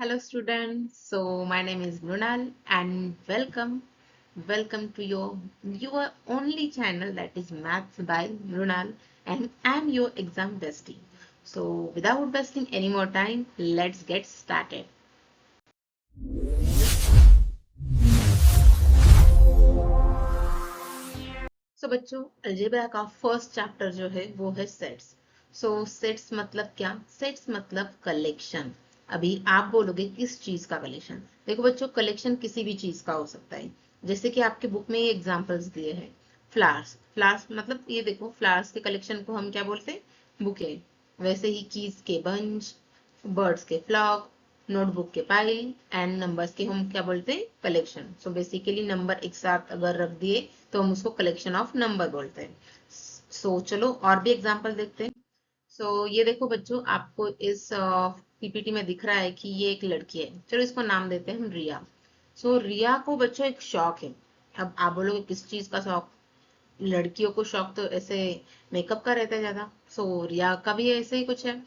Hello students, so my name is Mrunal and welcome to your only channel, that is Maths by Mrunal, and I'm your exam bestie. So without wasting any more time, let's get started. So बच्चों, algebra का first chapter जो है वो है sets. सो sets मतलब क्या? Sets मतलब कलेक्शन। अभी आप बोलोगे किस चीज का कलेक्शन? देखो बच्चों, कलेक्शन किसी भी चीज का हो सकता है। जैसे कि आपके बुक में ये एग्जांपल्स दिए हैं। फ्लावर्स, फ्लावर्स मतलब ये देखो, फ्लावर्स के कलेक्शन को हम क्या बोलते हैं? बुके। वैसे ही कीज के बंच, बर्ड्स के फ्लॉक, नोटबुक के पाइल एंड नंबर्स के हम क्या बोलते हैं? कलेक्शन। सो बेसिकली नंबर एक साथ अगर रख दिए तो हम उसको कलेक्शन ऑफ नंबर बोलते हैं। सो चलो और भी एग्जांपल देखते हैं। सो ये देखो बच्चों, आपको इस पीपीटी में दिख रहा है कि ये एक लड़की है। चलो इसको नाम देते हैं हम रिया। सो रिया को बच्चों एक शौक है। अब आप बोलोगे किस चीज का शौक? लड़कियों को शौक तो ऐसे मेकअप का रहता है ज्यादा। सो रिया का भी ऐसे ही कुछ है।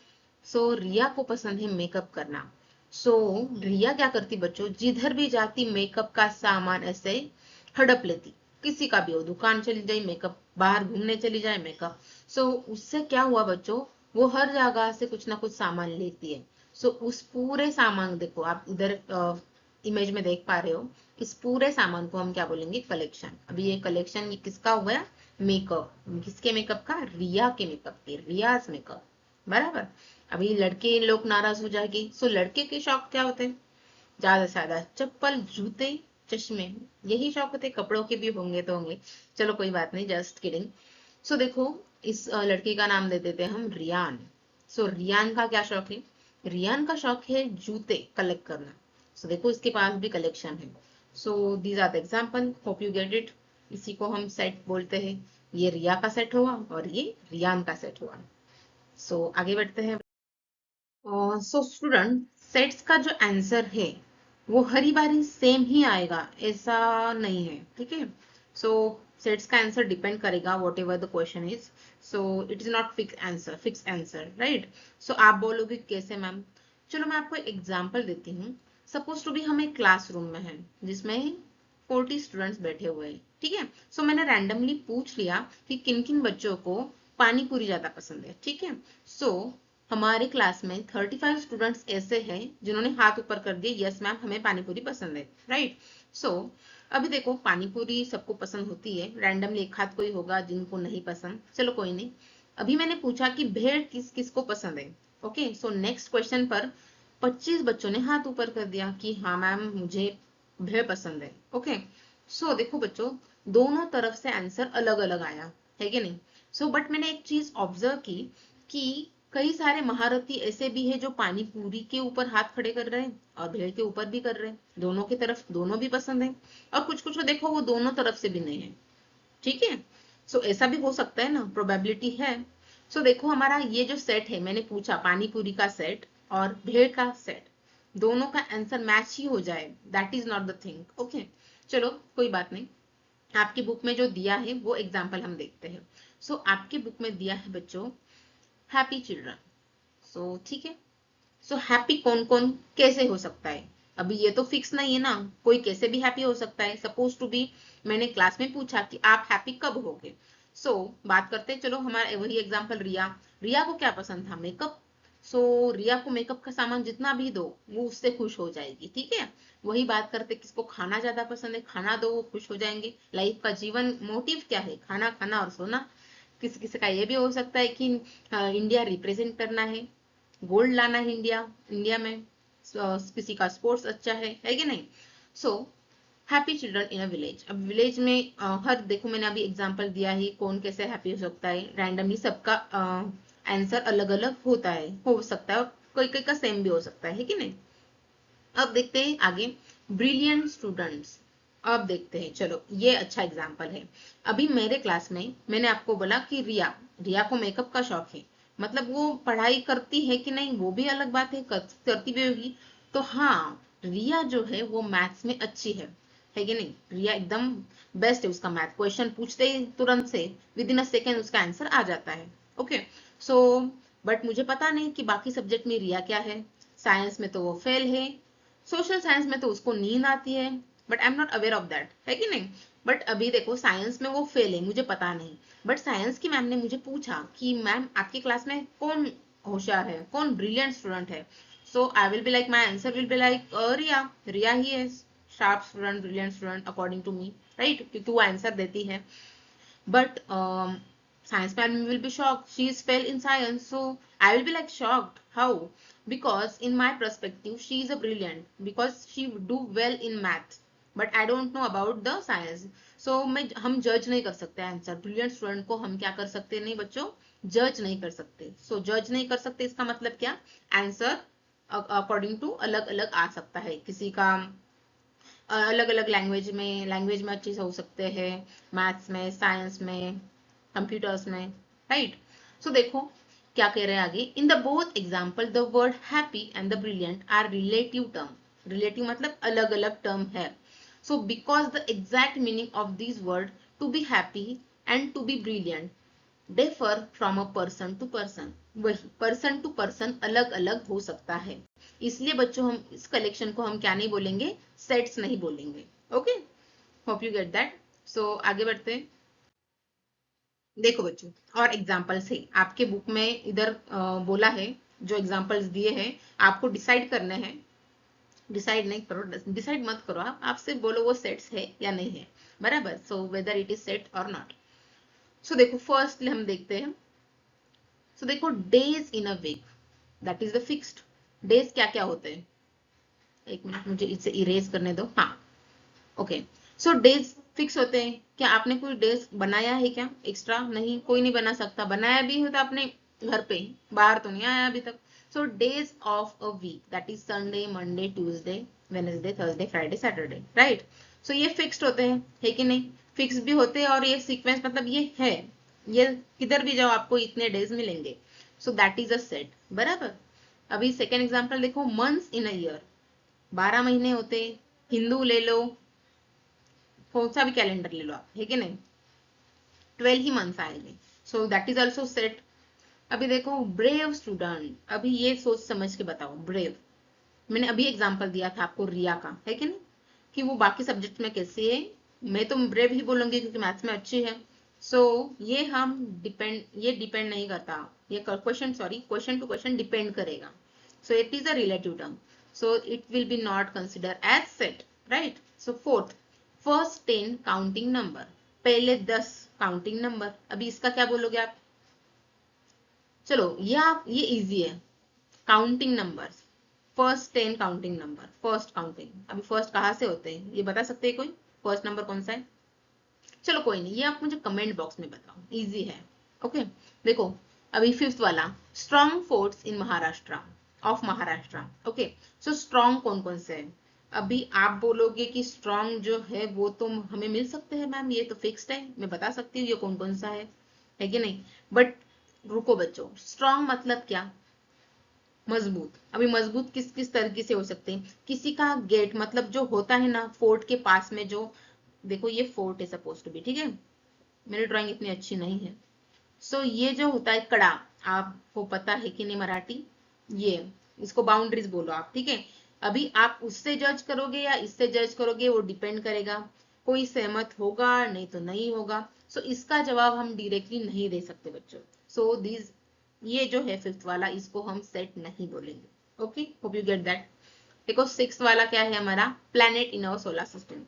सो रिया को पसंद है मेकअप करना। सो रिया क्या करती बच्चों, जिधर भी जाती मेकअप का सामान ऐसे हड़प लेती। किसी का भी हो, दुकान चली जाए मेकअप, बाहर घूमने चली जाए मेकअप। सो उससे क्या हुआ बच्चों, वो हर जगह से कुछ ना कुछ सामान लेती है। सो उस पूरे सामान, देखो आप इधर इमेज में देख पा रहे हो, इस पूरे सामान को हम क्या बोलेंगे? कलेक्शन। अभी ये कलेक्शन ये किसका हुआ है? मेकअप। किसके मेकअप का? रिया के मेकअप के, रियाज मेकअप। बराबर। अभी लड़के लोग नाराज हो जाएंगे। सो लड़के के शौक क्या होते हैं? ज्यादा से ज्यादा चप्पल, जूते, चश्मे, यही शौक होते। कपड़ों के भी होंगे तो होंगे। चलो कोई बात नहीं, जस्ट किडिंग। सो देखो, इस लड़के का नाम दे देते हैं हम रियान। सो रियान का क्या शौक है? रियान का शौक है जूते कलेक्ट करना। सो देखो, इसके पास भी कलेक्शन है। So these are the example, hope you get it. इसी को हम सेट बोलते हैं। ये रिया का सेट हुआ और ये रियान का सेट हुआ। सो आगे बढ़ते हैं। सो स्टूडेंट, सेट्स का जो आंसर है वो हरी बारी सेम ही आएगा ऐसा नहीं है, ठीक है? सो सेट्स का आंसर डिपेंड करेगा whatever the question is. So it is not fix answer, right? So आप बोलोगे कैसे मैम? चलो मैं आपको एग्जाम्पल देती हूँ। सपोज टू बी हम एक क्लासरूम में हैं जिसमें 40 स्टूडेंट्स बैठे हुए हैं, ठीक है? सो मैंने रैंडमली पूछ लिया कि किन किन बच्चों को पानी पूरी ज्यादा पसंद है, ठीक है? सो हमारे क्लास में 35 स्टूडेंट्स ऐसे हैं जिन्होंने हाथ ऊपर कर दिए, यस मैम हमें पानी पूरी पसंद है, राइट? सो अभी देखो, पानी पूरी सबको पसंद होती है। रैंडमली एक हाथ कोई होगा जिनको नहीं पसंद, चलो कोई नहीं। अभी मैंने पूछा कि भेड़ किस किस को पसंद है। ओके, सो नेक्स्ट क्वेश्चन पर 25 बच्चों ने हाथ ऊपर कर दिया कि हाँ मैम मुझे भेड़ पसंद है। ओके, सो देखो बच्चों, दोनों तरफ से आंसर अलग अलग आया है कि नहीं? सो बट मैंने एक चीज ऑब्जर्व की कि कई सारे महारथी ऐसे भी है जो पानी पूरी के ऊपर हाथ खड़े कर रहे हैं और भेड़ के ऊपर भी कर रहे हैं। दोनों की तरफ दोनों भी पसंद है। और कुछ कुछ को देखो, वो दोनों तरफ से भी नहीं है, ठीक है? सो ऐसा भी हो सकता है ना, प्रोबेबिलिटी है। सो देखो, हमारा ये जो सेट है, मैंने पूछा पानी पूरी का सेट और भेड़ का सेट, दोनों का आंसर मैच ही हो जाए, that is not the thing. Okay, चलो कोई बात नहीं। आपकी बुक में जो दिया है वो एग्जाम्पल हम देखते हैं। सो आपकी बुक में दिया है बच्चों, हैप्पी चिल्ड्रन। सो ठीक है। सो हैप्पी कौन कौन कैसे हो सकता है? अभी ये तो फिक्स नहीं है ना, कोई कैसे भी हैप्पी हो सकता है। सपोज टू बी मैंने क्लास में पूछा कि आप हैप्पी कब होगे। सो बात करते हैं, चलो हमारा वही एग्जांपल, रिया। रिया को क्या पसंद था? मेकअप। सो रिया को मेकअप का सामान जितना भी दो वो उससे खुश हो जाएगी, ठीक है? वही बात करते, किसको खाना ज्यादा पसंद है? खाना दो, वो खुश हो जाएंगे। लाइफ का जीवन मोटिव क्या है? खाना खाना और सोना। किसी किसी का ये भी हो सकता है कि इंडिया रिप्रेजेंट करना है, गोल्ड लाना है इंडिया इंडिया में। किसी का स्पोर्ट्स अच्छा है कि नहीं? So happy children in a village. अब विलेज में हर देखो, मैंने अभी एग्जांपल दिया ही, कौन कैसे हैप्पी हो सकता है। रैंडमली सबका आंसर अलग अलग होता है, हो सकता है कोई कोई का सेम भी हो सकता है कि नहीं? अब देखते हैं आगे, ब्रिलियंट स्टूडेंट्स। अब देखते हैं, चलो ये अच्छा एग्जाम्पल है। अभी मेरे क्लास में मैंने आपको बोला कि रिया, रिया को मेकअप का शौक है। मतलब वो पढ़ाई करती है कि नहीं वो भी अलग बात है, करती भी होगी। तो हाँ, रिया जो है वो मैथ्स में अच्छी है कि नहीं? रिया एकदम बेस्ट है, उसका मैथ क्वेश्चन पूछते ही तुरंत से विद इन अ सेकेंड उसका आंसर आ जाता है। ओके, सो बट मुझे पता नहीं कि बाकी सब्जेक्ट में रिया क्या है। साइंस में तो वो फेल है, सोशल साइंस में तो उसको नींद आती है, but I am not aware of that, है कि नहीं। बट अभी देखो साइंस में वो फेल है, मुझे पता नहीं, बट साइंस की मैम ने मुझे पूछा कि मैम आपकी क्लास में कौन होशियार है, कौन ब्रिलियंट स्टूडेंट है। So I will be like, my answer will be like Riya, Riya ही है sharp student, brilliant student according to me, right, क्योंकि वो आंसर देती है। But science madam will be shocked. She is failed in science, so I will be like shocked. How? Because in my perspective, she is a brilliant because she do well in math. But I don't know about the science. So हम जज नहीं कर सकते answer. Brilliant student को हम क्या कर सकते नहीं बच्चों, जज नहीं कर सकते। सो जज नहीं कर सकते इसका मतलब क्या, आंसर अकॉर्डिंग टू अलग अलग आ सकता है किसी का, अलग अलग लैंग्वेज में अच्छे से हो सकते हैं, मैथ्स में, साइंस में, कंप्यूटर्स में, राइट। सो देखो क्या कह रहे हैं आगे, in the both example the word happy and the brilliant are relative term. Relative मतलब अलग अलग टर्म है। So because the exact meaning of this word to be happy and to be brilliant differ from a person to person, वही person to person अलग अलग हो सकता है। इसलिए बच्चों हम इस कलेक्शन को हम क्या नहीं बोलेंगे, सेट्स नहीं बोलेंगे। Okay, hope you get that. So आगे बढ़ते हैं। देखो बच्चों और एग्जाम्पल्स है आपके बुक में, इधर बोला है जो एग्जाम्पल्स दिए हैं, आपको डिसाइड करने हैं। डिसाइड नहीं करो, डिसाइड मत करो, आप सिर्फ बोलो वो सेट्स है या नहीं है, बराबर। So whether it is set और नॉट। सो देखो फर्स्ट हम देखते हैं। सो देखो days in a week, that is the fixed. Days क्या क्या होते हैं, एक मिनट मुझे इसे इरेज करने दो। हाँ, ओके। सो डेज फिक्स होते हैं। क्या आपने कोई डेज बनाया है क्या एक्स्ट्रा, नहीं, कोई नहीं बना सकता। बनाया भी हो तो आपने घर पे, बाहर तो नहीं आया अभी तक। So days of a week that is Sunday, Monday, Tuesday, Wednesday, Thursday, Friday, Saturday, right. So ये फिक्स्ड होते हैं, है कि नहीं, फिक्स भी होते हैं। और ये सीक्वेंस मतलब ये है, ये किधर भी जाओ आपको इतने डेज मिलेंगे। सो दैट इज अ सेट, बराबर। अभी सेकेंड एग्जाम्पल देखो, मंथ्स इन अ ईयर, 12 महीने होते। हिंदू ले लो, कौन सा भी कैलेंडर ले लो आप, है कि नहीं, 12 ही मंथ्स आएंगे। सो दैट इज ऑल्सो सेट। अभी देखो ब्रेव स्टूडेंट, अभी ये सोच समझ के बताओ ब्रेव। मैंने अभी एग्जांपल दिया था आपको रिया का, है कि नहीं, कि वो बाकी सब्जेक्ट में कैसी है। मैं तो ब्रेव ही बोलूंगी क्योंकि मैथ्स में अच्छी है। सो ये हम ये डिपेंड नहीं करता, ये question, sorry, question to question depend करेगा। So it is a relative term, so it will be not consider as set, right. So fourth, first 10 counting number, पहले 10 काउंटिंग नंबर। अभी इसका क्या बोलोगे आप, चलो ये इजी है। Counting numbers, first 10 counting number, first counting, अभी फर्स्ट कहाँ से होते हैं ये बता सकते हैं कोई, फर्स्ट नंबर कौन सा है। चलो कोई नहीं, ये आप मुझे कमेंट बॉक्स में बताओ, इजी है। ओके, देखो अभी फिफ्थ वाला, strong forts in Maharashtra, of Maharashtra. Okay, so strong कौन कौन से है। अभी आप बोलोगे कि स्ट्रॉन्ग जो है वो तो हमें मिल सकते हैं मैम, ये तो फिक्स्ड है, मैं बता सकती हूँ ये कौन कौन सा है कि नहीं। बट रुको बच्चों, स्ट्रॉन्ग मतलब क्या, मजबूत। अभी मजबूत किस किस तरीके से हो सकते हैं, किसी का गेट मतलब जो होता है ना फोर्ट के पास में जो, देखो ये फोर्ट है सपोज टू बी, ठीक है, मेरी ड्राइंग इतनी अच्छी नहीं है। सो ये जो होता है कड़ा, आपको पता है कि नहीं मराठी, ये इसको बाउंड्रीज बोलो आप, ठीक है। अभी आप उससे जज करोगे या इससे जज करोगे वो डिपेंड करेगा, कोई सहमत होगा नहीं तो नहीं होगा। सो इसका जवाब हम डायरेक्टली नहीं दे सकते बच्चों। सो दिस, ये जो है फिफ्थ वाला, इसको हम सेट नहीं बोलेंगे। Okay, hope you get that. देखो सिक्स वाला क्या है हमारा, planet in our solar system.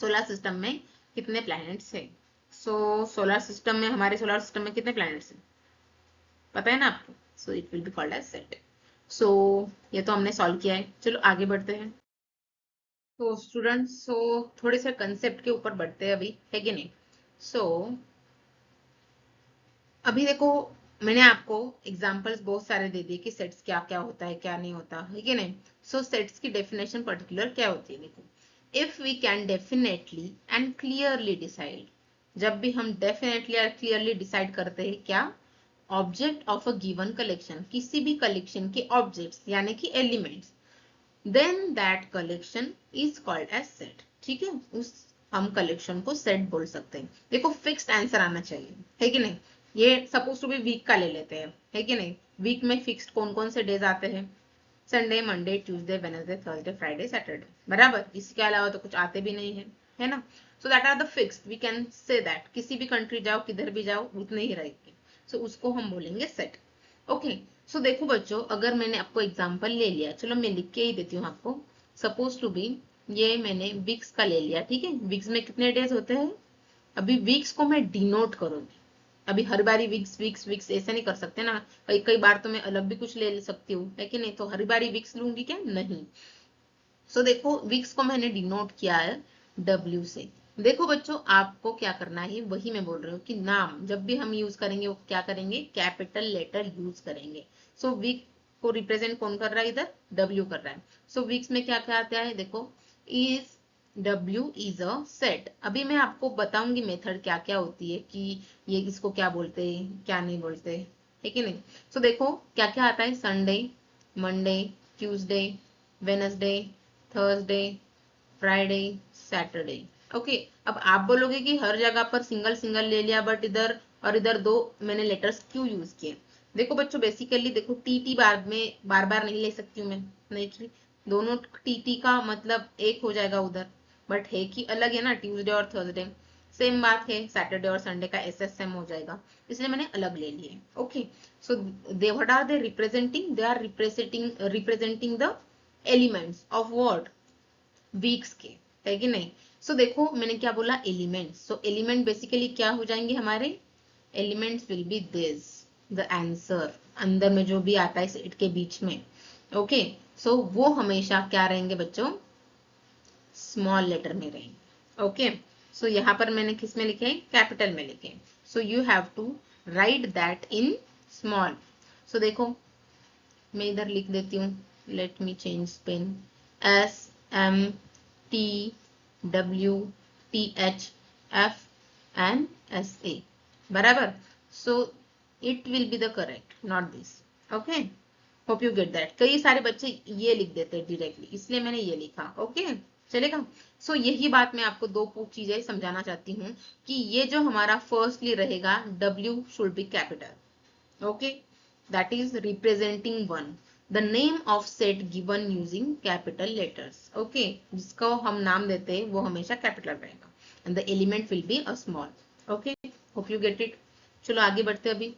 Solar system में कितने प्लैनेट्स है। सो सोलर सिस्टम में, हमारे सोलर सिस्टम में कितने प्लैनेट्स हैं पता है ना आपको। So it will be called as set. So ये तो हमने सॉल्व किया है, चलो आगे बढ़ते हैं। तो स्टूडेंट्स, सो थोड़े से कंसेप्ट के ऊपर बढ़ते हैं अभी, है कि नहीं। सो अभी देखो मैंने आपको एग्जांपल्स बहुत सारे दे दिए कि सेट्स क्या क्या होता है, क्या नहीं होता, है कि नहीं। सो सेट्स की डेफिनेशन पर्टिकुलर क्या होती है, देखो, if we can definitely and clearly decide, जब भी हम डेफिनेटली और क्लियरली डिसाइड करते हैं क्या, object of a given collection, किसी भी कलेक्शन के ऑब्जेक्ट्स यानी कि elements, then that collection is called as set, ठीक है, उस हम कलेक्शन को सेट बोल सकते हैं। देखो फिक्स्ड आंसर आना चाहिए, है कि नहीं। ये सपोज टू बी वीक का ले लेते हैं, है कि नहीं, वीक में फिक्स्ड कौन कौन से डेज आते हैं, Sunday, Monday, Tuesday, Wednesday, Thursday, Friday, Saturday, बराबर। इसके अलावा तो कुछ आते भी नहीं है ना। So that are the fixed, we can say that किसी भी कंट्री जाओ, किधर भी जाओ, उतने ही रहेंगे। सो उसको हम बोलेंगे सेट। ओके, सो देखो बच्चों, अगर मैंने आपको एग्जांपल ले लिया, चलो मैं लिख के ही देती हूँ आपको। सपोज टू बी, ये मैंने वीक्स का ले लिया, ठीक है। वीक्स में कितने डेज होते हैं? अभी वीक्स को मैं डिनोट करूंगी। अभी हर बारी वीक्स वीक्स वीक्स ऐसे नहीं कर सकते ना, कई कई बार तो मैं अलग भी कुछ ले सकती हूँ, है कि नहीं। तो हर बारी वीक्स लूंगी क्या? नहीं। सो देखो, वीक्स को मैंने डिनोट किया है डब्ल्यू से। देखो बच्चों, आपको क्या करना है, वही मैं बोल रही हूँ कि नाम जब भी हम यूज करेंगे, वो क्या करेंगे? कैपिटल लेटर यूज करेंगे। सो वीक को रिप्रेजेंट कौन कर रहा है? इधर डब्ल्यू कर रहा है। सो वीक्स में क्या क्या आता है? देखो, is W is a set. अभी मैं आपको बताऊंगी मेथड क्या क्या होती है, कि ये इसको क्या बोलते हैं, क्या नहीं बोलते, है कि नहीं। सो देखो क्या क्या आता है। Sunday, Monday, Tuesday, Wednesday, Thursday, Friday, Saturday. Okay, अब आप बोलोगे कि हर जगह पर सिंगल सिंगल ले लिया, बट इधर और इधर दो मैंने लेटर्स क्यों यूज किए? देखो बच्चों, बेसिकली देखो, टी बार में बार बार नहीं ले सकती हूँ मैं, नहीं। दोनों टी का मतलब एक हो जाएगा उधर, बट है कि अलग है ना, ट्यूसडे और थर्सडे। सेम बात है, सैटरडे और संडे का एसएसएम हो जाएगा, इसलिए मैंने अलग ले लिए। Okay, so they what are they representing? They are representing the elements of what? Weeks के, है कि नहीं। सो देखो मैंने क्या बोला? एलिमेंट्स। सो एलिमेंट बेसिकली क्या हो जाएंगे हमारे? Elements will be this, the answer. अंदर में जो भी आता है सेट के बीच में, ओके। सो वो हमेशा क्या रहेंगे बच्चों? स्मॉल लेटर में रहेंगे। ओके, सो यहाँ पर मैंने किस में लिखे? कैपिटल में लिखे। So you have to write that in small. So देखो, मैं इधर लिख देती हूँ, let me change pen. SMTWTHFNSA, बराबर। So it will be the correct, not this. Okay, hope you get that. कई सारे बच्चे ये लिख देते हैं डायरेक्टली, इसलिए मैंने ये लिखा। ओके, चलेगा। सो यही बात मैं आपको दो चीजें समझाना चाहती हूँ, कि ये जो हमारा फर्स्टली रहेगा, W should be capital. Okay, that is representing one, the name of set given using capital letters। okay, जिसको हम नाम देते हैं वो हमेशा कैपिटल रहेगा, and the element will be a small। okay, hope you get it। चलो आगे बढ़ते अभी।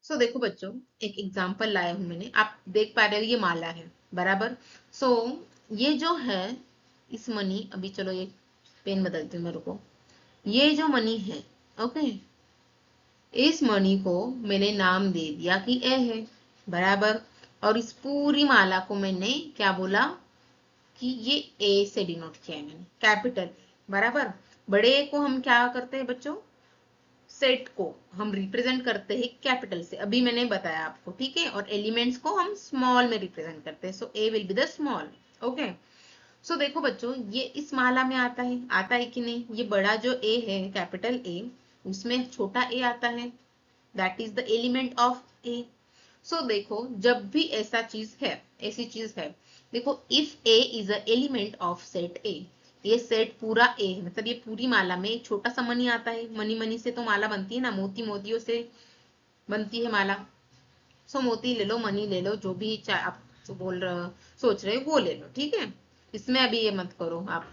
देखो बच्चों, एक एग्जांपल लाया हूं मैंने, आप देख पा रहे हो ये माला है, बराबर। सो ये जो है, इस मनी, अभी चलो ये पेन बदलती हूँ मेरे को। ये जो मनी है, ओके, इस मणि को मैंने नाम दे दिया कि ए है, बराबर। और इस पूरी माला को मैंने क्या बोला? कि ये ए से डिनोट किया है मैंने, कैपिटल, बराबर। बड़े ए को हम क्या करते हैं बच्चों? सेट को हम रिप्रेजेंट करते हैं कैपिटल से, अभी मैंने बताया आपको, ठीक है। और एलिमेंट्स को हम स्मॉल में रिप्रेजेंट करते हैं। So A will be the small. Okay, so देखो बच्चों, ये इस माला में आता है कि नहीं? ये बड़ा जो ए है, कैपिटल ए, उसमें छोटा ए आता है, that is the element of A. So देखो, जब भी ऐसी चीज है, देखो, if A is a element of set A, ये सेट पूरा ए, मतलब ये पूरी माला में एक छोटा सा मनी आता है। मनी मनी से तो माला बनती है ना, मोती मोतियों से बनती है माला। सो मोती ले लो, मनी ले लो, जो भी आप बोल रहे हो, सोच रहे हो, वो ले लो, ठीक है। इसमें अभी ये मत करो आप।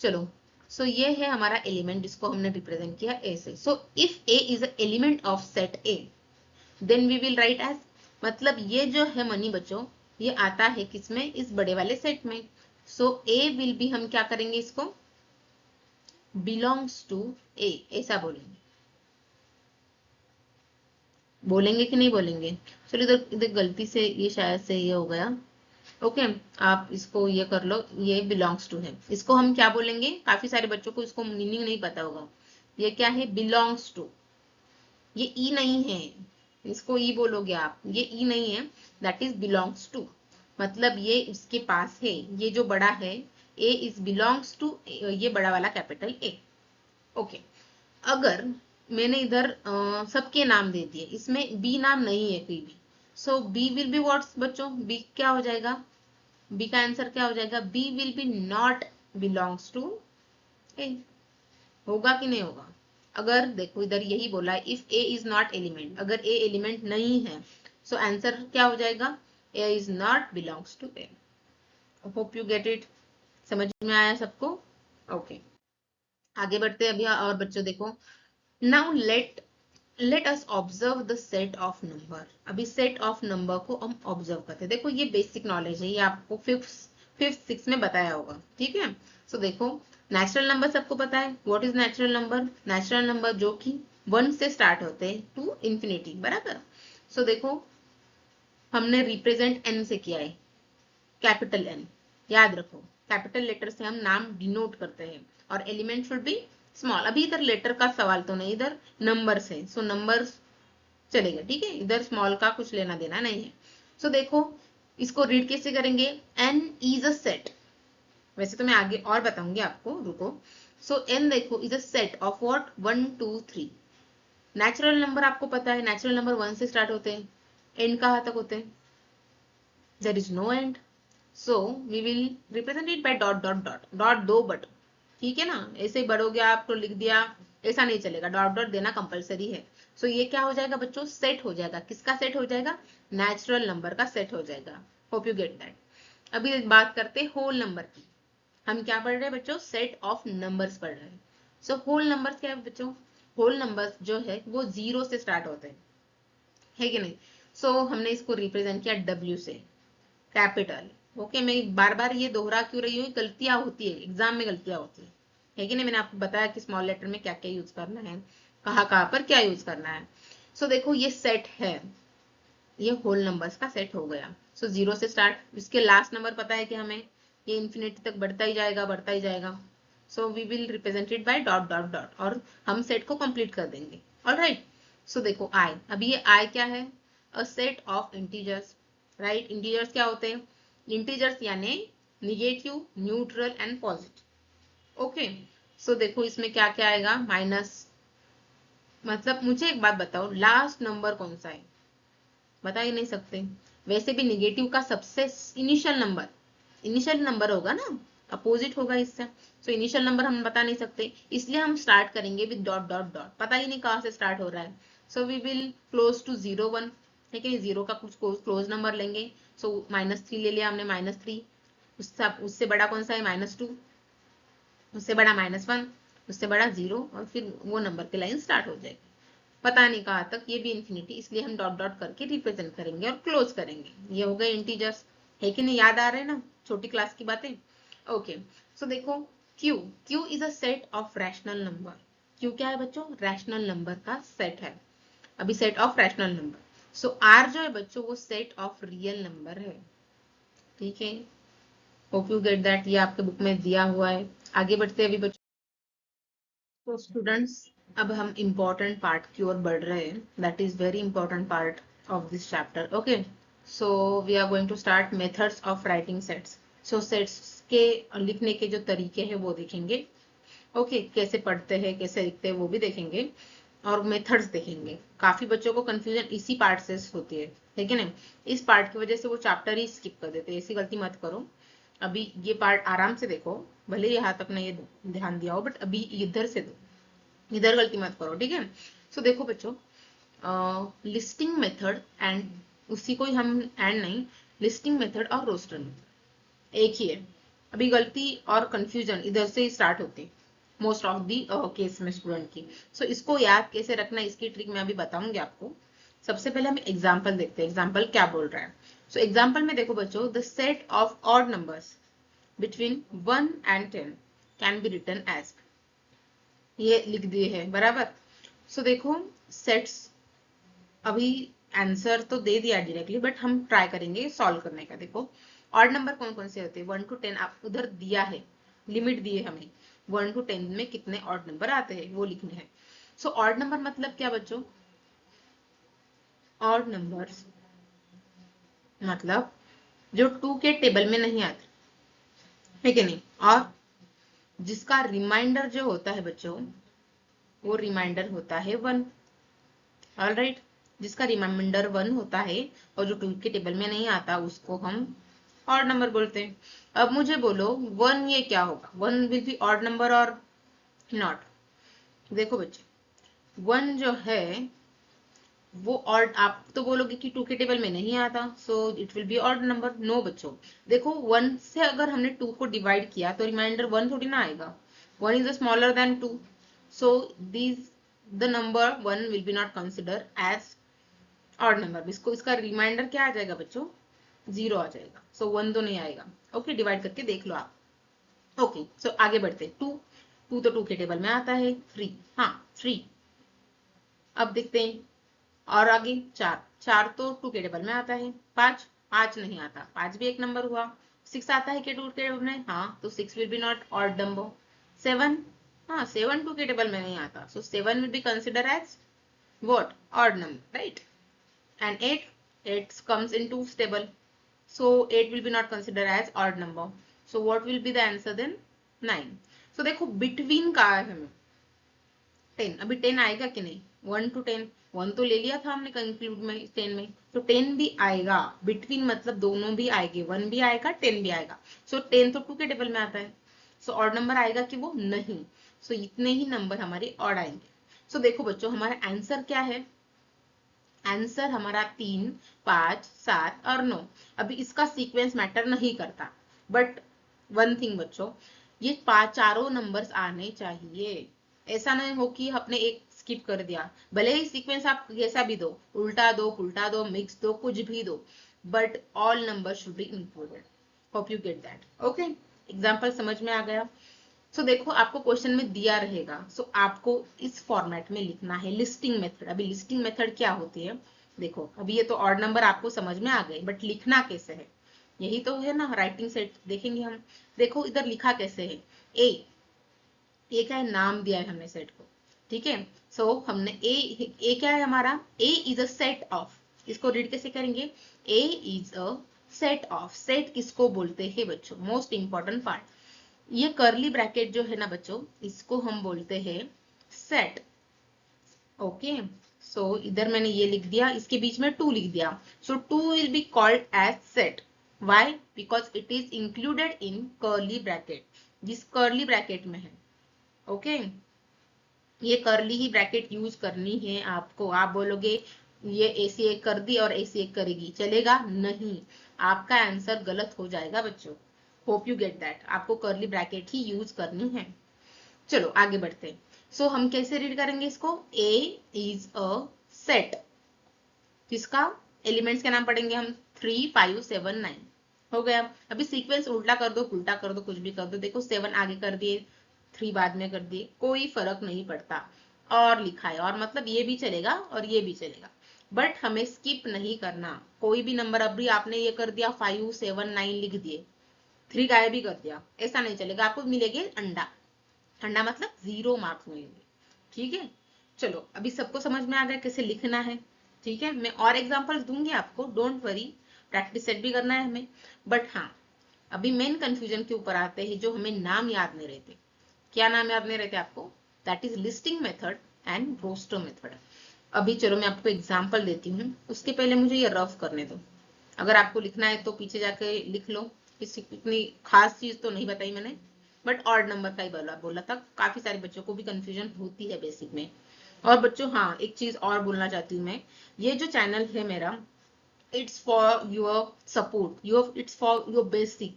चलो, सो ये है हमारा एलिमेंट, जिसको हमने रिप्रेजेंट किया ए से। So if A is a element of set A, then we will write as, मतलब ये जो है मनी बच्चों, ये आता है किसमें? इस बड़े वाले सेट में। सो ए विल बी, हम क्या करेंगे इसको? बिलोंग्स टू ए, ऐसा बोलेंगे। बोलेंगे कि नहीं बोलेंगे? चलो, इधर इधर गलती से ये शायद से ये हो गया। ओके, आप इसको ये कर लो, ये बिलोंग्स टू है। इसको हम क्या बोलेंगे? काफी सारे बच्चों को इसको मीनिंग नहीं पता होगा। ये क्या है? Belongs to. ये ई नहीं है, इसको ई बोलोगे आप, ये ई नहीं है, दैट इज बिलोंग्स टू। मतलब ये इसके पास है, ये जो बड़ा है, ए इज बिलोंग्स टू, ये बड़ा वाला कैपिटल ए। ओके, अगर मैंने इधर सबके नाम दे दिए, इसमें बी नाम नहीं है कोई भी, so B will be what's बच्चों? बी क्या हो जाएगा? बी का आंसर क्या हो जाएगा? B will be not belongs to A. होगा कि नहीं होगा? अगर देखो, इधर यही बोला है, if A is not element, अगर ए एलिमेंट नहीं है, सो आंसर क्या हो जाएगा? A is not belongs to A. Hope you get it. समझ में आया सबको? ओके, आगे बढ़ते हैं अभी। और बच्चों देखो, now let us observe the set of number. अभी सेट ऑफ नंबर को हम ऑब्जर्व करते हैं। देखो ये बेसिक नॉलेज है, ये आपको फिफ्थ सिक्स में बताया होगा, ठीक है। सो देखो, नेचुरल नंबर सबको पता है। What is natural number? Natural number जो कि 1 से स्टार्ट होते हैं टू इंफिनिटी, बराबर। सो देखो, हमने रिप्रेजेंट एन से किया है, कैपिटल एन। याद रखो, कैपिटल लेटर से हम नाम डिनोट करते हैं और एलिमेंट शुड बी स्मॉल। अभी इधर लेटर का सवाल तो नहीं, इधर नंबर्स है, सो नंबर्स चलेगा, ठीक है। इधर स्मॉल का कुछ लेना देना नहीं है। सो देखो, इसको रीड कैसे करेंगे? N is a set. वैसे तो मैं आगे और बताऊंगी आपको, रुको। सो एन देखो is a set of what? 1 2 3। Natural number आपको पता है, नेचुरल नंबर 1 से स्टार्ट होते हैं, एंड कहाँ तक होते हैं? There is no end. So we will represent it by dot dot dot. Dot दो बट, ठीक है ना। ऐसे ही बढ़ोगे आप तो लिख दिया, ऐसा नहीं चलेगा, डॉट डॉट देना कंपलसरी है। सो ये क्या हो जाएगा बच्चों? सेट हो जाएगा। किसका सेट हो जाएगा? नेचुरल नंबर का सेट हो जाएगा। Hope you get that. अभी बात करते हैं होल नंबर की। हम क्या पढ़ रहे हैं बच्चों? सेट ऑफ नंबर्स पढ़ रहे हैं। सो होल नंबर्स क्या है बच्चों? होल नंबर्स जो है वो 0 से स्टार्ट होते हैं, है कि नहीं। सो हमने इसको रिप्रेजेंट किया W से, कैपिटल। ओके, मैं बार बार ये दोहरा क्यों रही हूँ? गलतियां होती है, एग्जाम में गलतियां होती है कि नहीं। मैंने आपको बताया कि स्मॉल लेटर में क्या क्या यूज करना है, कहाँ कहाँ पर क्या यूज करना है। सो देखो ये सेट है, ये होल नंबर्स का सेट हो गया। सो 0 से स्टार्ट, इसके लास्ट नंबर पता है कि हमें, ये इंफिनिटी तक बढ़ता ही जाएगा, बढ़ता ही जाएगा। So we will represent it by dot dot dot, और हम सेट को कंप्लीट कर देंगे। ऑलराइट। सो देखो आई, अभी ये आई क्या है? A set of integers, right. Integers क्या होते हैं? इंटीजर्स यानी negative, neutral and positive. Okay, so देखो इसमें क्या क्या आएगा? माइनस, मतलब मुझे एक बात बताओ, लास्ट नंबर कौन सा है? बता ही नहीं सकते। वैसे भी निगेटिव का सबसे इनिशियल नंबर होगा ना, अपोजिट होगा इससे। सो इनिशियल नंबर हम बता नहीं सकते, इसलिए हम स्टार्ट करेंगे विद डॉट डॉट डॉट। पता ही नहीं कहाँ से स्टार्ट हो रहा है। So we will close to 0 1, ठीक है। 0 का कुछ क्लोज नंबर लेंगे। सो -3 ले लिया हमने, -3। उससे बड़ा कौन सा है? -2। उससे बड़ा -1, उससे बड़ा 0, और फिर वो नंबर की लाइन स्टार्ट हो जाएगी। पता नहीं कहाँ तक, ये भी इंफिनिटी, इसलिए हम डॉट डॉट करके रिप्रेजेंट करेंगे और क्लोज करेंगे। ये हो गए इंटीजर्स, है कि नहीं? याद आ रहे हैं ना छोटी क्लास की बातें? ओके, सो देखो Q is a set of rational number. Q क्या है बच्चों? रैशनल नंबर का सेट है। अभी set of rational number. So R जो है बच्चों वो सेट ऑफ रियल नंबर है, ठीक है। होप यू गेट दैट, ये आपके बुक में दिया हुआ है। आगे बढ़ते हैं अभी बच्चों। तो स्टूडेंट्स, अब हम इम्पोर्टेंट पार्ट की ओर बढ़ रहे हैं, that is very important part of this chapter. Okay, so we are going to start methods of writing sets. सो सेट्स के लिखने के जो तरीके हैं वो देखेंगे। ओके, कैसे पढ़ते हैं, कैसे लिखते हैं वो भी देखेंगे, और मेथड्स देखेंगे। काफी बच्चों को कंफ्यूजन इसी पार्ट से होती है कि नहीं। इस पार्ट की वजह से वो चैप्टर ही स्किप कर देते हैं, ऐसी गलती मत करो। अभी ये पार्ट आराम से देखो, भले यहाँ तक नहीं ध्यान दिया हो, बट अभी इधर से दो, इधर गलती मत करो, ठीक है। सो देखो बच्चों, लिस्टिंग मेथड एंड, उसी को ही हम एंड नहीं, लिस्टिंग मेथड और रोस्टर मेथड एक ही है। अभी गलती और कंफ्यूजन इधर से ही स्टार्ट होती है मोस्ट ऑफ दी केस में स्टूडेंट की। सो इसको याद कैसे रखना, इसकी ट्रिक मैं अभी बताऊंगी आपको। सबसे पहले हम एग्जाम्पल देखते हैं, एग्जाम्पल क्या बोल रहा है। सो एग्जाम्पल में देखो बच्चों, the set of odd numbers between 1 and 10 can be written as, ये लिख दिए है, बराबर। सो देखो सेट्स, अभी आंसर तो दे दिया डायरेक्टली, बट हम ट्राई करेंगे सॉल्व करने का। देखो ऑड नंबर कौन कौन से होते हैं? 1 to 10 आप उधर दिया है, लिमिट दी है हमें। 1 to 10 में कितने ऑड नंबर आते हैं वो लिखने हैं। सो ऑड नंबर मतलब क्या बच्चों? ऑड नंबर्स मतलब जो 2 के टेबल में नहीं आते, है कि नहीं, और जिसका रिमाइंडर जो होता है बच्चों, वो रिमाइंडर होता है 1। ऑलराइट, जिसका रिमाइंडर 1 होता है और जो 2 के टेबल में नहीं आता, उसको हम ऑड नंबर बोलते हैं। अब मुझे बोलो 1 ये क्या होगा? 1 विल बी ऑड नंबर और नॉट? देखो बच्चे, 1 जो है वो ऑड, आप तो बोलोगे कि 2 के टेबल में नहीं आता, so it will be odd number. No बच्चों, देखो 1 से अगर हमने 2 को डिवाइड किया तो रिमाइंडर 1 थोड़ी ना आएगा, 1 is smaller than 2, so this the number 1 will be not consider as odd number. इसको इसका रिमाइंडर क्या आ जाएगा बच्चों, 0 आ जाएगा, सो 1 तो नहीं आएगा। ओके, डिवाइड करके देख लो आप। ओके, सो आगे बढ़ते, 2, 2 तो 2 के टेबल में आता है, 3, हाँ 3। अब देखते हैं और आगे 4, 4 तो 2 के टेबल में आता है, 5, 5 नहीं आता, 5 भी एक नंबर हुआ। 6 आता है क्या 2 के टेबल में, हाँ, तो 6 will be not odd number. 7, हाँ 7 2 के टेबल में नहीं आता, so 7 will be consider as what, odd number, right. And 8, 8 comes in 2's table, so 8 will be not considered as odd number, so what will be the answer then, 9। so देखो between का है हमें 10, अभी 10 आएगा कि नहीं, 1 to 10, 1 तो ले लिया था हमने कंक्लूड में 10 में, तो 10 भी आएगा, बिटवीन मतलब दोनों भी आएंगे, 1 भी आएगा 10 भी आएगा। सो 10 तो 2 के टेबल में आता है, सो ऑड नंबर आएगा कि वो नहीं, सो इतने ही नंबर हमारे ऑड आएंगे। सो देखो बच्चों हमारा आंसर क्या है, आंसर हमारा 3, 5, 7 और 9। अभी इसका सीक्वेंस मैटर नहीं करता, बट वन थिंग बच्चों, ये चारों नंबर्स आने चाहिए। ऐसा नहीं हो कि आपने एक स्किप कर दिया, भले ही सीक्वेंस आप कैसा भी दो, उल्टा दो, पुल्टा दो, मिक्स दो, कुछ भी दो, but all number should be included. Hope you get that. Okay, example समझ में आ गया। सो देखो आपको क्वेश्चन में दिया रहेगा, सो आपको इस फॉर्मेट में लिखना है, लिस्टिंग मेथड। अभी लिस्टिंग मेथड क्या होती है, देखो अभी ये तो ऑड नंबर आपको समझ में आ गए, बट लिखना कैसे है, यही तो है ना राइटिंग सेट देखेंगे हम। देखो इधर लिखा कैसे है, ए क्या है, नाम दिया है हमने सेट को, ठीक है। सो हमने ए क्या है हमारा, A is a set of, इसको रीड कैसे करेंगे, A is a set of, set किसको बोलते हैं बच्चों, मोस्ट इंपॉर्टेंट पार्ट, ये करली ब्रैकेट जो है ना बच्चों, इसको हम बोलते हैं सेट। ओके, सो इधर मैंने ये लिख दिया, इसके बीच में 2 लिख दिया, so 2 will be called as set. Why, because it is included in curly bracket, जिस करली ब्रैकेट में है। ओके, ये करली ही ब्रैकेट यूज करनी है आपको। आप बोलोगे ये ऐसी एक कर दी और ऐसी एक करेगी, चलेगा नहीं, आपका आंसर गलत हो जाएगा बच्चों। होप यू गेट दैट, आपको करली ब्रैकेट ही यूज करनी है। चलो आगे बढ़ते हैं। सो हम कैसे रीड करेंगे इसको, ए इज अ सेट, जिसका एलिमेंट्स के नाम पढ़ेंगे हम, 3, 5, 7, 9 हो गया। अभी सीक्वेंस उल्टा कर दो, उल्टा कर दो, कुछ भी कर दो, देखो 7 आगे कर दिए, 3 बाद में कर दिए, कोई फर्क नहीं पड़ता। और लिखा है, और मतलब ये भी चलेगा और ये भी चलेगा, बट हमें स्किप नहीं करना। कोई भी नंबर अभी आपने ये कर दिया 5, 7, 9 लिख दिए, 3 गायब भी कर दिया, ऐसा नहीं चलेगा, आपको मिलेंगे अंडा, अंडा मतलब 0 मार्क्स मिलेंगे, ठीक है। चलो अभी सबको समझ में आ गया कैसे लिखना है, ठीक है। मैं और एग्जांपल्स दूंगी आपको, डोंट वरी, प्रैक्टिस सेट भी करना है हमें। बट हाँ, अभी मेन कंफ्यूजन के ऊपर आते हैं, जो हमें नाम याद नहीं रहते। क्या नाम याद नहीं रहते आपको, that is listing method and roster method. अभी चलो मैं आपको एग्जाम्पल देती हूँ, उसके पहले मुझे ये रफ करने दो। अगर आपको लिखना है तो पीछे जाके लिख लो, किसी इतनी खास चीज तो नहीं बताई मैंने, बट ऑड नंबर का ही बोला था, काफी सारे बच्चों को भी कंफ्यूजन होती है बेसिक में। और बच्चों हाँ, एक चीज और बोलना चाहती हूँ मैं, ये जो चैनल है मेरा, it's for your support, your it's for your basic,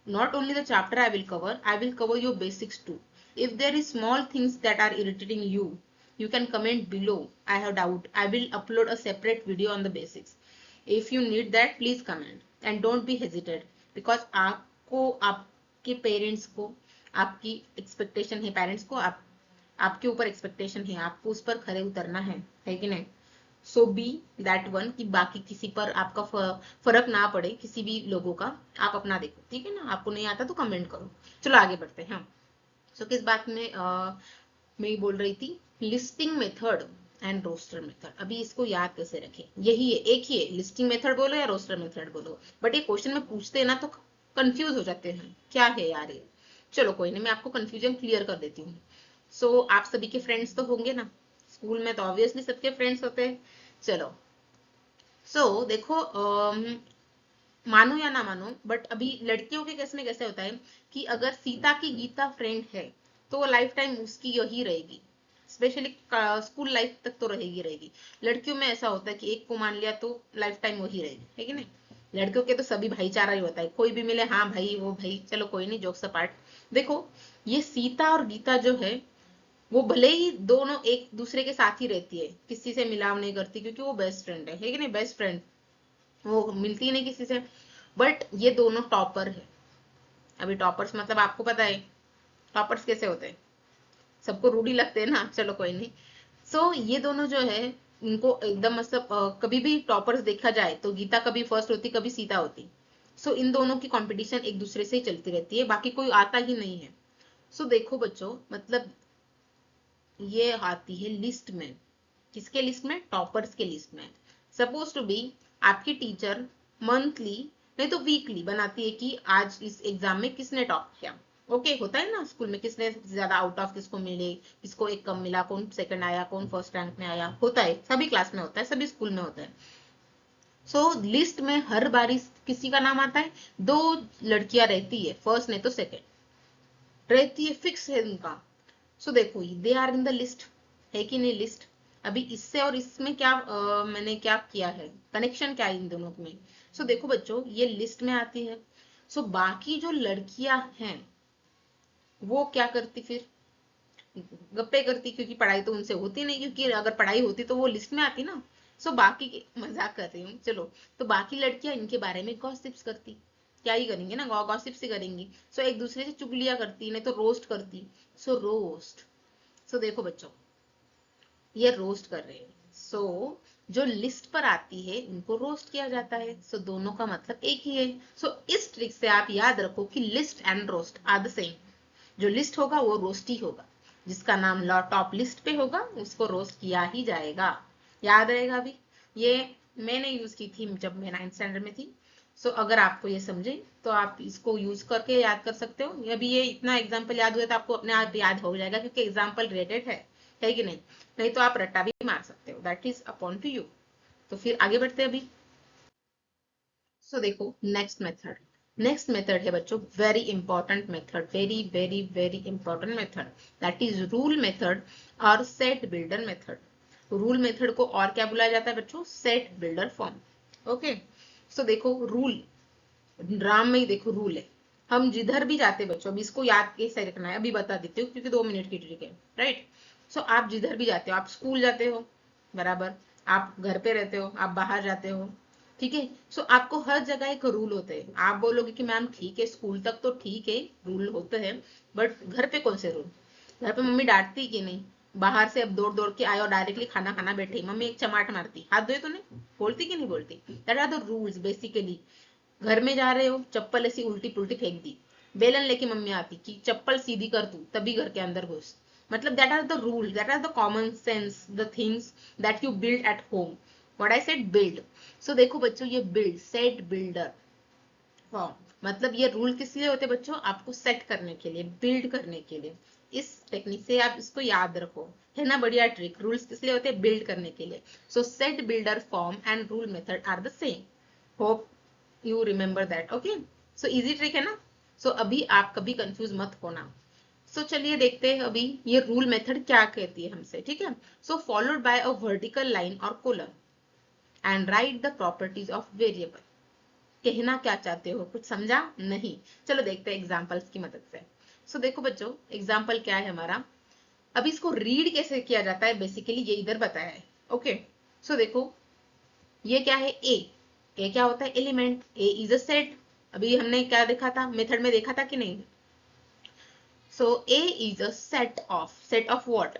not only the chapter I will cover your basics too. If there is small things that are irritating you, you can comment below, I have doubt, I will upload a separate video on the basics. If you need that, please comment and don't be hesitant, because आपको आपके parents को, आपकी expectation है, parents को आपके ऊपर expectation है, आपको उस पर खरे उतरना है कि नहीं। सो बी दैट वन, कि बाकी किसी पर आपका फर्क ना पड़े, किसी भी लोगों का, आप अपना देखो, ठीक है ना। आपको नहीं आता तो कमेंट करो। चलो आगे बढ़ते हैं। सो किस बात में मैं बोल रही थी, listing method and roster method. अभी इसको याद कैसे रखें, यही है, एक ही है, लिस्टिंग मेथड बोलो या रोस्टर मेथड बोलो, बट ये क्वेश्चन में पूछते हैं ना तो कंफ्यूज हो जाते हैं, क्या है यार ये। चलो कोई नहीं, मैं आपको कंफ्यूजन क्लियर कर देती हूँ। सो आप सभी के फ्रेंड्स तो होंगे ना, स्कूल में तो ऑब्वियसली सबके फ्रेंड्स होते हैं। चलो देखो मानो या ना मानो, बट अभी लड़कियों के केस में कैसे होता है कि अगर सीता की गीता फ्रेंड है तो वो लाइफ टाइम उसकी यही रहेगी, स्पेशली स्कूल लाइफ तक तो रहेगी रहेगी। लड़कियों में ऐसा होता है कि एक को मान लिया तो लाइफ टाइम वही रहेगी, है कि नहीं। लड़कियों के तो सभी भाईचारा ही होता है, कोई भी मिले हाँ भाई वो भाई, चलो कोई नहीं, जोक्स अपार्ट। देखो ये सीता और गीता जो है वो भले ही दोनों एक दूसरे के साथ ही रहती है, किसी से मिलाव नहीं करती, क्योंकि वो बेस्ट फ्रेंड है कि नहीं, बेस्ट फ्रेंड, वो मिलती ही नहीं किसी से। बट ये दोनों टॉपर है। अभी टॉपर्स मतलब आपको पता है टॉपर्स कैसे होते हैं, सबको रूढ़ी लगते हैं ना, चलो कोई नहीं। सो ये दोनों जो है इनको एकदम मतलब कभी भी टॉपर्स देखा जाए तो गीता कभी फर्स्ट होती कभी सीता होती। सो इन दोनों की कंपटीशन एक दूसरे से ही चलती रहती है, बाकी कोई आता ही नहीं है। सो देखो बच्चों मतलब ये आती है लिस्ट में, किसके लिस्ट में, टॉपर्स के लिस्ट में। सपोज टू बी आपकी टीचर मंथली नहीं तो वीकली बनाती है कि आज इस एग्जाम में किसने टॉप किया। ओके होता है ना स्कूल में, किसने ज्यादा आउट ऑफ किसको मिले, किसको एक कम मिला, कौन सेकंड आया, कौन फर्स्ट रैंक में आया, होता है सभी क्लास में होता है, सभी स्कूल में होता है। सो लिस्ट में हर बारी किसी का नाम आता है, दो लड़कियां रहती है, फर्स्ट नहीं तो सेकंड रहती है, फिक्स है उनका। सो देखो they are in the list, है कि नहीं लिस्ट। अभी इससे और इसमें क्या मैंने क्या किया है, कनेक्शन क्या है इन दोनों में। सो देखो बच्चों ये लिस्ट में आती है। सो बाकी जो लड़कियां हैं वो क्या करती फिर, गप्पे करती, क्योंकि पढ़ाई तो उनसे होती नहीं, क्योंकि अगर पढ़ाई होती तो वो लिस्ट में आती ना। सो बाकी मजाक कर रही हूँ चलो, तो बाकी लड़कियां इनके बारे में गॉसिप्स करती, क्या ही करेंगे ना, गॉसिप्स ही करेंगी। सो एक दूसरे से चुगलियां करती, नहीं तो रोस्ट करती। सो रोस्ट, सो देखो बच्चों ये रोस्ट कर रहे हैं। सो जो लिस्ट पर आती है उनको रोस्ट किया जाता है। सो दोनों का मतलब एक ही है। सो इस ट्रिक से आप याद रखो कि list and roster are the same. जो लिस्ट होगा वो रोस्ट ही होगा, जिसका नाम टॉप लिस्ट पे होगा उसको रोस्ट किया ही जाएगा। याद रहेगा अभी, ये मैंने यूज की थी जब मैं 9th स्टैंडर्ड में थी। सो अगर आपको ये समझे तो आप इसको यूज करके याद कर सकते हो। अभी ये इतना एग्जाम्पल याद हुआ तो आपको अपने आप याद हो जाएगा, क्योंकि एग्जाम्पल रिलेटेड है कि नहीं। नहीं तो आप रट्टा भी मार सकते हो, that is upon two you. तो फिर आगे बढ़ते हैं अभी। सो देखो नेक्स्ट मेथड है बच्चों, very important method, very very very important method, that is rule method और set builder method. Rule method को और क्या बुलाया जाता है बच्चों, set builder form. Okay so देखो रूल, ड्राम में ही देखो रूल है। हम जिधर भी जाते बच्चों, अभी इसको याद कैसे रखना है अभी बता देती हूँ, क्योंकि 2 मिनट की ट्रिक है, राइट। सो आप जिधर भी जाते हो, आप स्कूल जाते हो बराबर, आप घर पे रहते हो, आप बाहर जाते हो, ठीक है। सो आपको हर जगह एक रूल होते हैं। आप बोलोगे कि मैम ठीक है स्कूल तक तो ठीक है रूल होते हैं, बट घर पे कौन से रूल। घर पे मम्मी डांटती कि नहीं, बाहर से अब दौड़ दौड़ के आए और डायरेक्टली खाना खाना बैठे, मम्मी एक चमाट मारती, हाथ धोए तो नहीं, बोलती कि नहीं बोलती। That are the rules basically. घर में जा रहे हो, चप्पल ऐसी उल्टी पुल्टी फेंक दी, बेलन लेके मम्मी आती कि चप्पल सीधी कर तू तभी घर के अंदर घुस। मतलब that are the rule, that are the common sense, the things that you build at home. What I said build. So देखो बच्चों ये बिल्ड, सेट बिल्डर फॉर्म, मतलब ये रूल किस लिए होते हैं बच्चों, आपको सेट करने के लिए, बिल्ड करने के लिए। इस टेक्निक से आप इसको याद रखो, है ना बढ़िया ट्रिक। रूल्स किस लिए होते हैं, बिल्ड करने के लिए। So set builder form and rule method are the same, hope you remember that. Okay so easy trick है ना। सो अभी आप कभी कंफ्यूज मत होना। सो चलिए देखते हैं अभी ये रूल मेथड क्या कहती है हमसे, ठीक है। So followed by a vertical line और colon and write the properties of variable. कहना क्या चाहते हो, कुछ समझा नहीं, चलो देखते हैं एग्जांपल्स की मदद से। सो देखो बच्चों एग्जांपल क्या है हमारा, अब इसको रीड कैसे किया जाता है बेसिकली ये इधर बताया है। ओके सो देखो ये क्या है, ए क्या होता है, element, A is a set. अभी हमने क्या देखा था मेथड में, देखा था कि नहीं। So A is a set of what.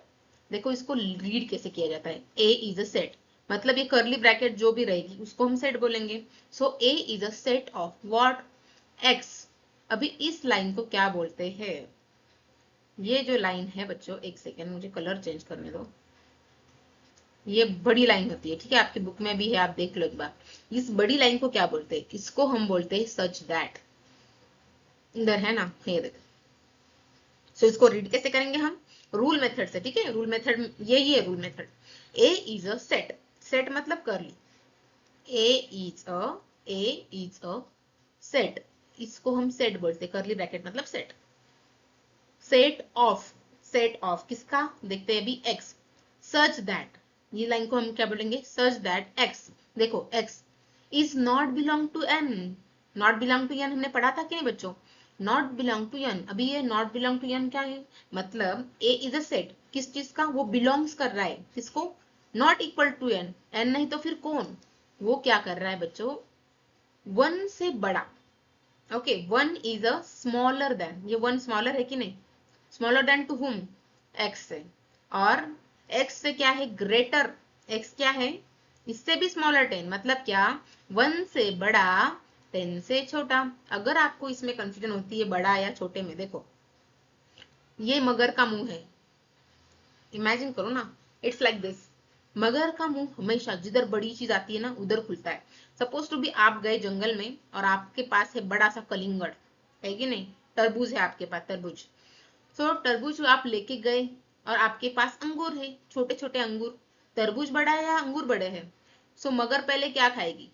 देखो इसको रीड कैसे किया जाता है, ए इज अ सेट, मतलब ये कर्ली ब्रैकेट जो भी रहेगी उसको हम सेट बोलेंगे। So A is a set of what, X. अभी इस लाइन को क्या बोलते हैं, ये जो लाइन है बच्चों, एक सेकेंड मुझे कलर चेंज करने दो। ये बड़ी लाइन होती है, ठीक है, आपकी बुक में भी है, आप देख लो एक बार। इस बड़ी लाइन को क्या बोलते हैं, इसको हम बोलते हैं सच दैट। इधर है ना, ये देखो। सो इसको रीड कैसे करेंगे हम, रूल मेथड से, ठीक है। रूल मेथड यही है rule method. A is a set, set मतलब curly, A is a, A is a set, इसको हम सेट बोलते हैं, करली ब्रैकेट मतलब set. Set of, set of किसका, देखते हैं अभी x, सच दैट, ये लाइन को हम क्या बोलेंगे, सच दैट x, देखो x is not belong to n, not belong to n हमने पढ़ा था कि नहीं बच्चों, नॉट बिलोंग टू n, अभी ये नॉट बिलोंग टू n क्या है, मतलब a इज अ सेट किस चीज का, वो बिलोंग्स कर रहा है किसको, not equal to n, n नहीं तो फिर कौन, वो क्या कर रहा है बच्चों, वन से बड़ा, okay, one is a smaller than, ये वन स्मॉलर है कि नहीं, smaller than two hmm, x से, और x से क्या है ग्रेटर, x क्या है इससे भी स्मॉलर 10, मतलब क्या, वन से बड़ा 10 से छोटा। अगर आपको इसमें कंफ्यूजन होती है बड़ा या छोटे में, देखो ये मगर का मुंह है, इमेजिन करो ना, इट्स लाइक दिस, मगर का मुंह हमेशा जिधर बड़ी चीज आती है ना उधर खुलता है। सपोज टू भी आप गए जंगल में और आपके पास है बड़ा सा कलिंगड़, है कि नहीं, तरबूज है आपके पास, तरबूज, तो तरबूज आप लेके गए और आपके पास अंगूर है, छोटे छोटे अंगूर, तरबूज बड़ा है या अंगूर बड़े हैं, सो मगर पहले क्या खाएगी,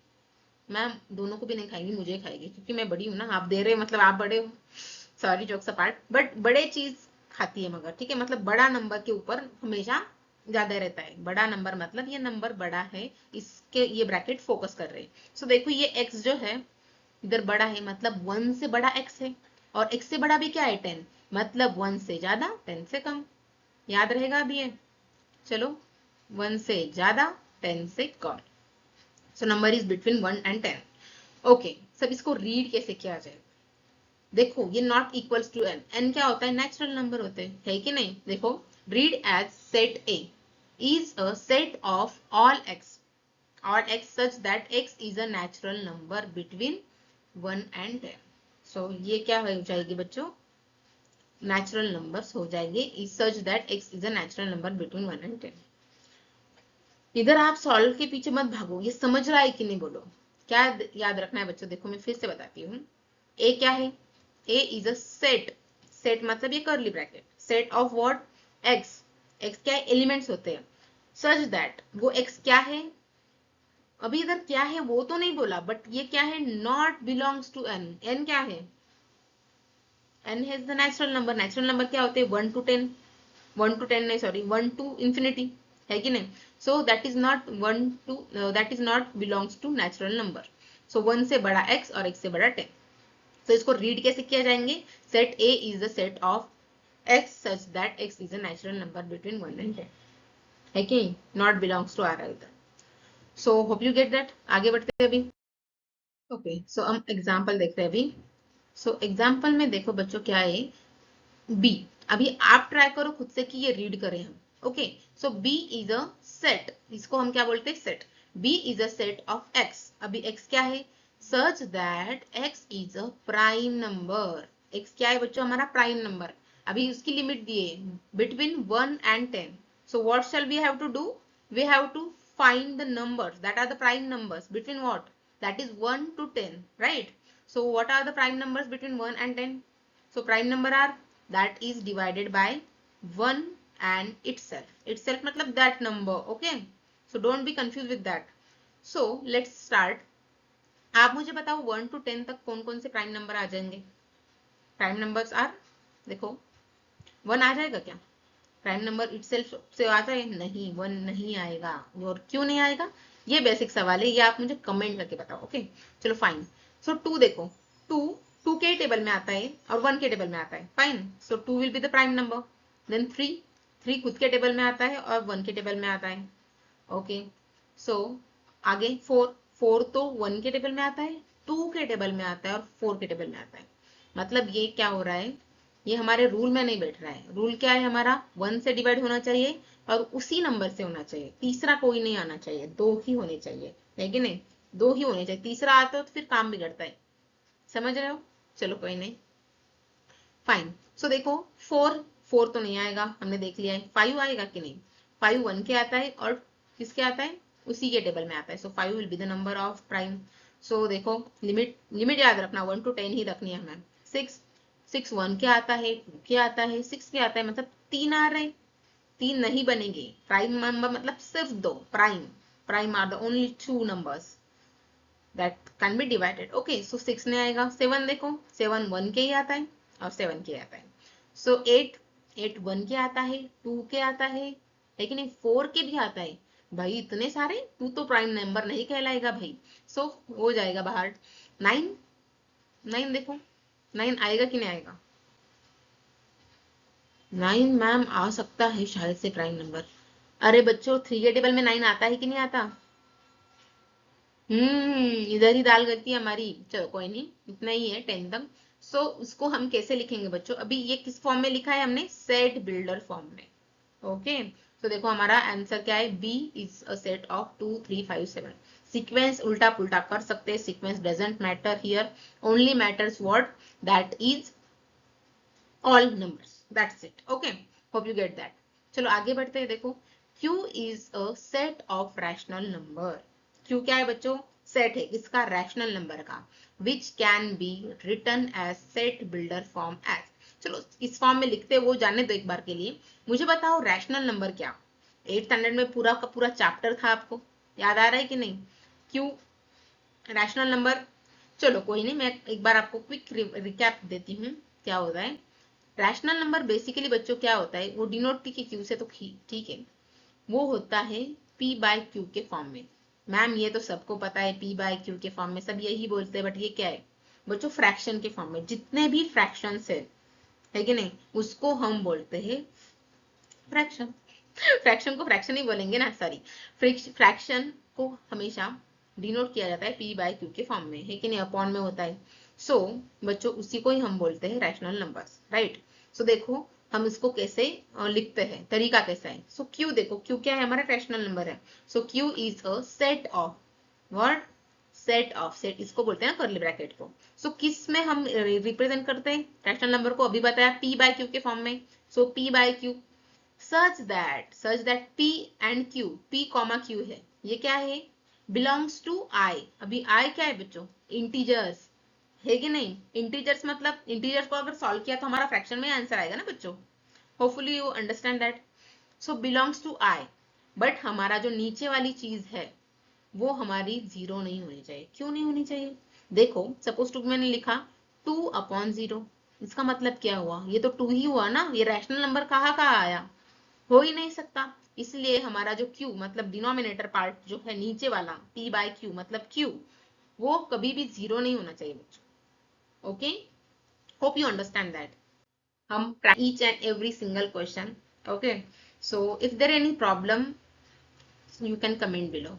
मैं दोनों को भी नहीं खाएंगी, मुझे खाएगी क्योंकि मैं बड़ी हूँ ना, आप दे रहे हो मतलब आप बड़े हो, सॉरी जोक्स अपार्ट, बट बड़े चीज खाती है मगर, ठीक है, मतलब बड़ा नंबर के ऊपर हमेशा ज्यादा रहता है, बड़ा नंबर मतलब ये नंबर बड़ा है, इसके ये ब्रैकेट फोकस कर रहे हैं। सो देखो ये x जो है इधर बड़ा है, मतलब 1 से बड़ा x है, और x से बड़ा भी क्या है 10, मतलब 1 से ज्यादा 10 से कम, याद रहेगा अभी ये, चलो 1 से ज्यादा 10 से कम, so number is between 1 and 10। Okay, सब इसको रीड कैसे किया जाए, देखो ये not equals to n, n क्या होता है, नेचुरल नंबर होते हैं, है कि नहीं, देखो read as set a is a set of all x such that x is a natural number between 1 and 10। so ये क्या हो जाएगी बच्चों, नेचुरल नंबर्स हो जाएंगे, is such that x is a natural number between 1 and 10। इधर आप solve के पीछे मत भागो, ये समझ रहा है कि नहीं बोलो, क्या याद रखना है बच्चों, देखो मैं फिर से बताती हूँ, a क्या है, a is a set, set मतलब ये curly bracket, set of what, x, x क्या है, एलिमेंट्स होते हैं, such that वो x क्या है, अभी इधर क्या है वो तो नहीं बोला, बट ये क्या है, not belongs to n, n क्या है, n has the natural number, natural number क्या होते हैं 1 to 10, 1 to 10 नहीं सॉरी 1 to infinity, है कि नहीं, so that is not 1 to that is not belongs to natural number, so 1 से बड़ा x और x से बड़ा 10। तो इसको रीड कैसे किया जाएंगे, set a is the set of x such that x is a natural number between 1 and 10, है कि not belongs to r either. So hope you get that, आगे बढ़ते हैं अभी। ओके, सो हम एग्जांपल देख रहे हैं अभी। सो एग्जांपल में देखो बच्चों क्या है, b, अभी आप ट्राई करो खुद से कि ये रीड करें हम। Okay, so b is a set, इसको हम क्या बोलते हैं, set, b is a set of x, अभी x क्या है, सच that x is a prime number, x क्या है बच्चों, हमारा प्राइम नंबर, अभी उसकी लिमिट दिए between 1 and 10, so what shall we have to do, we have to find the numbers that are the prime numbers between what, that is 1 to 10, right, so what are the prime numbers between 1 and 10, so prime number are that is divided by 1 and itself matlab that number, okay, so don't be confused with that। so let's start, आप मुझे बताओ 1 to 10 तक कौन कौन से prime number आ जाएंगे, prime numbers are, देखो 1 आ जाएगा क्या, प्राइम नंबर इटसेल्फ से आता है, नहीं 1 नहीं आएगा, और क्यों नहीं आएगा, ये बेसिक सवाल है, ये आप मुझे कमेंट करके बताओ, ओके, चलो फाइन। सो 2 देखो, 2 2 के टेबल में आता है और 1 के टेबल में आता है, fine, so 2 will be the prime number, then 3 खुद के टेबल में आता है और 1 के टेबल में आता है, ओके, सो आगे 4 तो 1 के टेबल में आता है, 2 के टेबल में आता है और 4 के टेबल में आता है, मतलब ये क्या हो रहा है, ये हमारे रूल में नहीं बैठ रहा है, रूल क्या है हमारा, 1 से डिवाइड होना चाहिए और उसी नंबर से होना चाहिए, तीसरा कोई नहीं आना चाहिए, 2 ही होने चाहिए, है कि नहीं, 2 ही होने चाहिए, तीसरा आता है तो फिर काम बिगड़ता है, समझ रहे हो, चलो कोई नहीं, फाइन। सो देखो 4 तो नहीं आएगा, हमने देख लिया है, 5 आएगा कि नहीं, 5 1 के आता है और किसके आता है, उसी के टेबल में आता है, so 5 will be the number of prime. So देखो लिमिट याद रखना 1 to 10 ही रखनी है हमें। 6 1 के आता है, 2 के आता है, 6 के आता है, मतलब 3 आ रहे, 3 नहीं बनेंगे, प्राइम नंबर मतलब सिर्फ 2, prime are the only 2 numbers that can be divided, okay, so 6 नहीं आएगा। 7 देखो, 7 1 के ही आता है और 7 के आता है, so 8 8 1 के आता है, 2 के आता है कि नहीं, 4 के भी आता है। भाई इतने सारे, तू तो प्राइम नंबर नहीं कहलाएगा भाई। सो हो जाएगा बाहर। 9, 9 देखो, 9 आएगा कि नहीं आएगा? 9 मैम आ सकता है शायद से प्राइम नंबर। अरे बच्चों 3 के टेबल में 9 आता है कि नहीं आता? इधर ही दाल गलती हमारी। चलो कोई नहीं, इतना ही है 10 तक। सो उसको हम कैसे लिखेंगे बच्चों? अभी ये किस फॉर्म में लिखा है हमने? सेट बिल्डर फॉर्म में। ओके, तो देखो हमारा आंसर क्या है? B is a set of 2 3 5 7। Sequence उल्टा पुल्टा कर सकते हैं, sequence doesn't matter here, only matters what, that is all numbers, that's it. Okay, hope you get that. चलो आगे बढ़ते हैं। देखो Q is a set of rational number. Q क्या है बच्चों? सेट है किसका? रैशनल नंबर का, which can be written as set builder form as. चलो इस फॉर्म में लिखते वो जाने दो एक बार के लिए। मुझे बताओ रैशनल नंबर क्या? 8th स्टैंडर्ड में पूरा का पूरा चैप्टर था, आपको याद आ रहा है कि नहीं? क्यों रैशनल नंबर। चलो कोई नहीं, मैं एक बार आपको क्विक रिकैप देती हूँ क्या होता है। रैशनल नंबर बेसिकली बच्चों क्या होता है? वो डिनोट पी के क्यू से तो ठीक है, वो होता है पी बाय क्यू के फॉर्म में। मैम ये तो सबको पता है, पी बाय क्यू के फॉर्म में सब यही बोलते हैं, बट ये क्या है बच्चों? फ्रैक्शन के फॉर्म में। जितने भी फ्रैक्शंस है कि नहीं, उसको हम बोलते हैं फ्रैक्शन। फ्रैक्शन को फ्रैक्शन ही बोलेंगे ना, सॉरी। फ्रैक्शन को हमेशा डिनोट किया जाता है पी बाय क्यू के फॉर्म में, है कि नहीं? अपॉन में होता है। सो बच्चों उसी को ही हम बोलते हैं रैशनल नंबर्स, राइट? सो देखो हम इसको कैसे लिखते हैं, तरीका कैसा है। सो क्यू देखो, क्यू क्या है? हमारा रैशनल नंबर है। So Q is a set of what? Set of, set इसको बोलते हैं ना कर्ली ब्रैकेट को। सो किस में हम रिप्रेजेंट करते हैं रैशनल नंबर को? अभी बताया पी बाय क्यू के फॉर्म में। So P by Q, such that p and q, p comma q है, ये क्या है? belongs to i। अभी i क्या है बच्चों? इंटीजर्स, है कि नहीं? इंटीजर्स मतलब इंटीजर्स को अगर सॉल्व किया तो हमारा फ्रैक्शन में आंसर आएगा ना बच्चों। Hopefully you understand that. So belongs to i, but हमारा जो नीचे वाली चीज है वो हमारी जीरो नहीं होनी चाहिए। क्यों नहीं होनी चाहिए? देखो सपोज टू मैंने लिखा 2/0, इसका मतलब क्या हुआ? ये तो 2 ही हुआ ना, ये रैशनल नंबर कहाँ आया? हो ही नहीं सकता। इसलिए हमारा जो q मतलब डिनोमिनेटर पार्ट जो है नीचे वाला p बाय q मतलब q, वो कभी भी जीरो नहीं होना चाहिए बच्चों। Okay, hope you understand that. हम each and every single question. Okay, so if there any problem you can comment below.